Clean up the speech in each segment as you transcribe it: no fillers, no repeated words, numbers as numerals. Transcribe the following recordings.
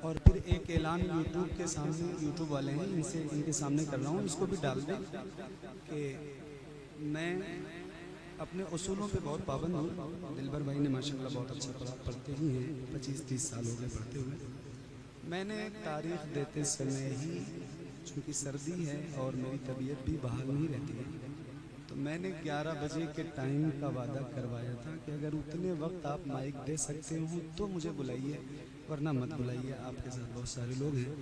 اور پھر ایک اعلان یوٹیوب کے سامنے، یوٹیوب والے ہیں ان کے سامنے کر رہا ہوں، اس کو بھی ڈال دیں کہ میں اپنے اصولوں پہ بہت پابند ہوں۔ دلبر بھائی نے ماشاءاللہ بہت اچھا پڑھتے ہی ہیں، 25-30 سال ہو گئے پڑھتے ہوئے۔ میں نے تاریخ دیتے سمے ہی، چونکہ سردی ہے اور میری طبیعت بھی بحال نہیں رہتی ہے، تو میں نے 11 بجے کے ٹائم کا وعدہ کروایا تھا کہ اگر اتنے وقت آپ مائک دے سکتے ہوں تو مجھے بلائیے، ورنہ مت بلائیے، آپ کے ساتھ بہت سارے لوگ ہیں۔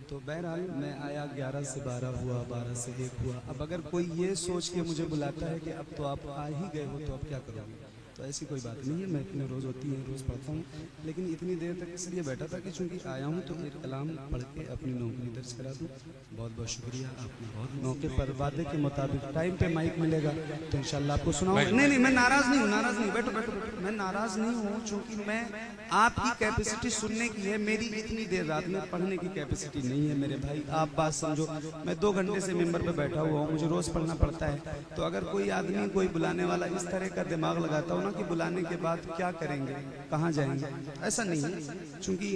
تو بہرحال میں آیا، 11 سے 12 ہوا، 12 سے 1 ہوا۔ اب اگر کوئی یہ سوچ کے مجھے بلاتا ہے کہ اب تو آپ آ ہی گئے ہو تو اب کیا کرو گے، تو ایسی کوئی بات نہیں ہے، میں اتنے روز ہوتی ہیں، روز پڑھتا ہوں، لیکن اتنی دیر تک اس لیے بیٹھا تھا کہ چونکہ آیا ہوں تو ایک کلام پڑھ کے اپنی نوکری درج کرا دوں۔ بہت بہت شکریہ، آپ نے بہت موقع پر وعدے کے مطابق ٹائم پہ مائک ملے گا تو انشاءاللہ آپ کو سناؤں گا۔ نہیں میں ناراض نہیں ہوں، بیٹھو، میں ناراض نہیں ہوں، چونکہ میں آپ کی کیپیسٹی سننے کی ہے، میری اتنی دیر رات میں پڑھنے کی کیپیسٹی نہیں ہے میرے بھائی، آپ بات سمجھو۔ میں 2 گھنٹے سے ممبر پہ بیٹھا ہوا ہوں، مجھے روز پڑھنا پڑتا ہے، تو اگر کوئی آدمی، کوئی بلانے والا اس طرح کا دماغ لگاتا ہو نا کہ بلانے کے بعد کیا کریں گے، کہاں جائیں گے، ایسا نہیں ہے، چونکہ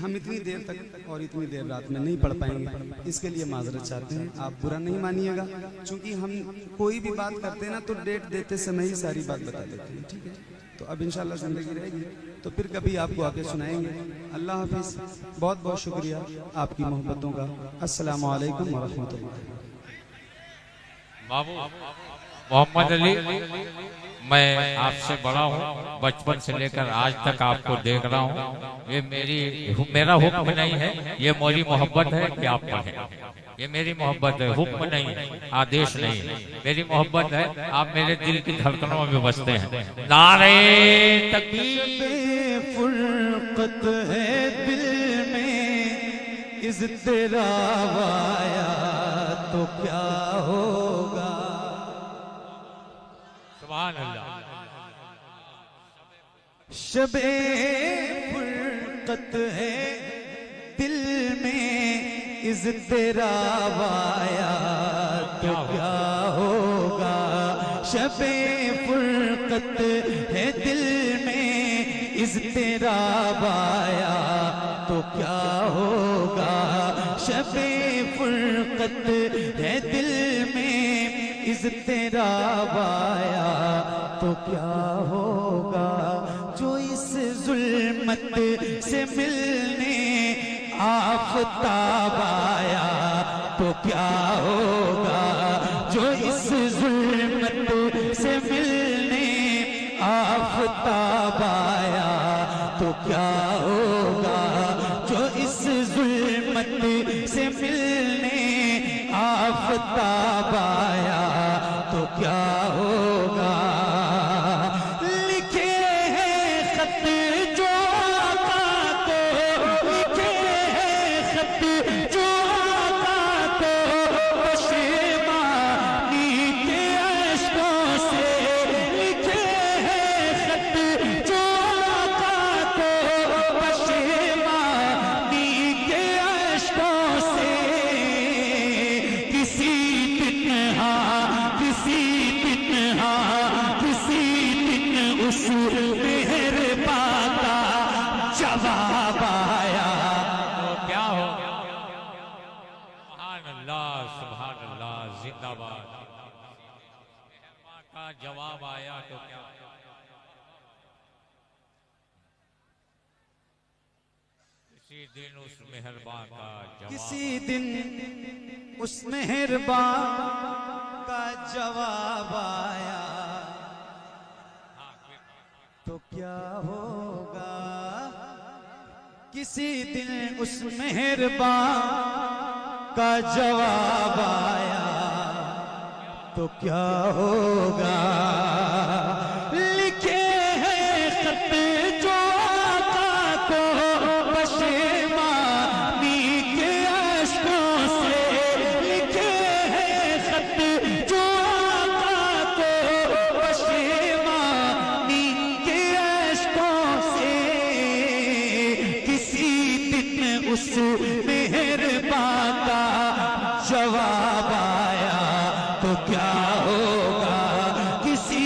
ہم اتنی دیر تک اور اتنی دیر رات میں نہیں پڑھ پائیں گے، اس کے لیے معذرت چاہتے ہیں، آپ برا نہیں مانیے گا، چونکہ ہم کوئی بھی بات کرتے ہیں نا تو ڈیٹ دیتے سمے ہی ساری بات بتا دیتے ہیں، ٹھیک ہے؟ تو اب انشاءاللہ زندگی رہے گی تو پھر کبھی آپ کو آ کے سنائیں گے۔ اللہ حافظ، بہت بہت شکریہ آپ کی محبتوں کا۔ السلام علیکم ورحمۃ اللہ۔ بابو محمد علی، میں آپ سے بڑا ہوں، بچپن سے لے کر آج تک آپ کو دیکھ رہا ہوں، یہ میرا حکم نہیں ہے، یہ میری محبت ہے کہ آپ پڑھیں، یہ میری محبت ہے، حکم نہیں، آدیش نہیں، میری محبت ہے، آپ میرے دل کی دھڑکنوں میں بستے ہیں۔ نعرہ تکبیر، فرقت ہے دل میں، اضطراب آیا تو کیا ہوگا۔ سبحان اللہ۔ شب فرقت ہے دل میں، اضطراب آیا تو کیا ہوگا۔ شب فرقت ہے دل میں، اضطراب آیا تو کیا ہوگا۔ شب فرقت ہے دل میں، اضطراب آیا تو کیا ہوگا۔ جو اس ظلمت سے ملنے آفتاب آیا تو کیا ہوگا۔ جو اس ظلمت سے ملنے آفتاب آیا تو کیا ہوگا۔ جو اس ظلمت سے ملنے آفتاب آیا تو کیا ہوگا۔ لکھے ہیں خط جو آقا کو، لکھے ہیں خط جو آقا کو، پشیمانی کے اشکوں سے۔ لکھے ہیں خط جو آقا کو، پشیمانی کے اشکوں سے۔ کسی دن اس مہربان کا جواب آیا تو کیا ہو۔ سبحان اللہ، سبحان اللہ، زندہ باد۔ مہربان کا جواب آیا تو کیا ہو۔ کسی دن اس مہربان کا جواب، کسی دن اس مہربان کا جواب آیا تو کیا ہوگا۔ کسی دن اس مہربان کا جواب آیا تو کیا ہوگا۔ لکھے ہیں خط جو آقا کو، پشیمانی کے اشکوں سے۔ لکھے ہیں خط جو آقا کو، پشیمانی کے اشکوں سے۔ کسی دن اس مہربان کا جواب آیا تو کیا ہوگا۔ کسی